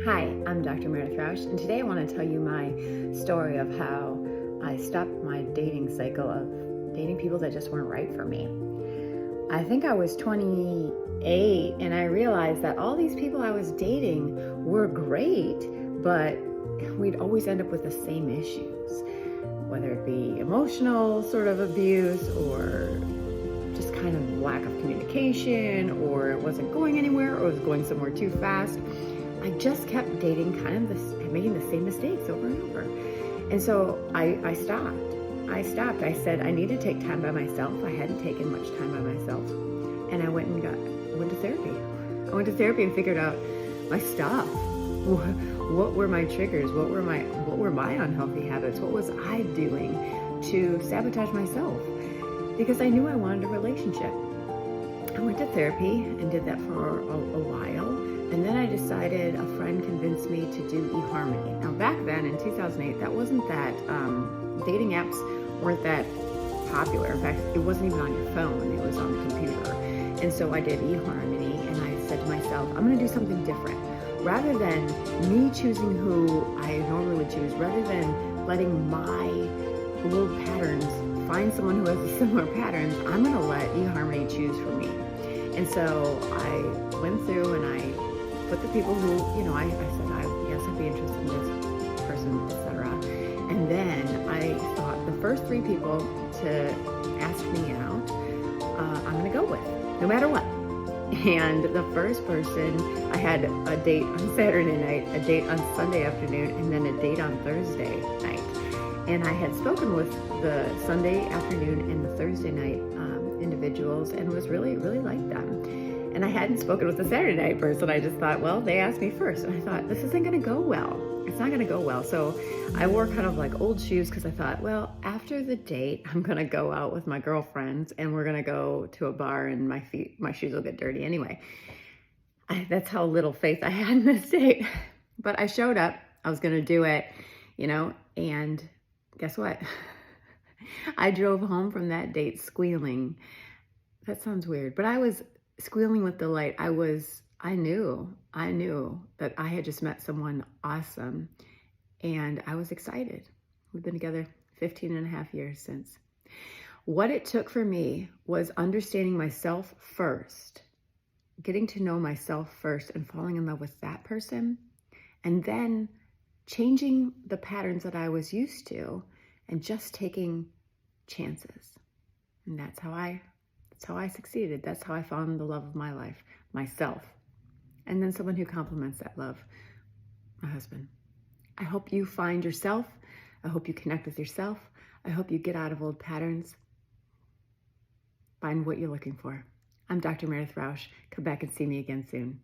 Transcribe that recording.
Hi, I'm Dr. Meredith Rausch, and today I want to tell you my story of how I stopped my dating cycle of dating people that just weren't right for me. I think I was 28, and I realized that all these people I was dating were great, but we'd always end up with the same issues, whether it be emotional sort of abuse or just kind of lack of communication, or it wasn't going anywhere, or it was going somewhere too fast. I just kept dating making the same mistakes over and over. And so I stopped. I said I need to take time by myself. I hadn't taken much time by myself. And I went to therapy. I went to therapy and figured out my stuff. What were my triggers? What were my unhealthy habits? What was I doing to sabotage myself? Because I knew I wanted a relationship. I went to therapy and did that for a while. And then I decided, a friend convinced me to do eHarmony. Now back then in 2008, that wasn't that, dating apps weren't that popular. In fact, it wasn't even on your phone, it was on the computer. And so I did eHarmony, and I said to myself, I'm gonna do something different. Rather than me choosing who I normally choose, rather than letting my old patterns find someone who has similar patterns, I'm gonna let eHarmony choose for me. And so I went through and I put the people who, I said, yes, I'd be interested in this person, etc. And then I thought the first three people to ask me out, I'm going to go with, no matter what. And the first person, I had a date on Saturday night, a date on Sunday afternoon, and then a date on Thursday night. And I had spoken with the Sunday afternoon and the Thursday night individuals and was really, really liked them. And I hadn't spoken with the Saturday night person. I just thought, well, they asked me first. And I thought, this isn't going to go well. It's not going to go well. So I wore kind of like old shoes because I thought, well, after the date, I'm going to go out with my girlfriends and we're going to go to a bar and my shoes will get dirty anyway. That's how little faith I had in this date. But I showed up. I was going to do it, and guess what? I drove home from that date squealing. That sounds weird, but I was squealing with delight. I knew that I had just met someone awesome, and I was excited. We've been together 15 and a half years since. What it took for me was understanding myself first, getting to know myself first and falling in love with that person, and then changing the patterns that I was used to and just taking chances. And that's how I succeeded. That's how I found the love of my life, myself. And then someone who complements that love, my husband. I hope you find yourself. I hope you connect with yourself. I hope you get out of old patterns. Find what you're looking for. I'm Dr. Meredith Rausch. Come back and see me again soon.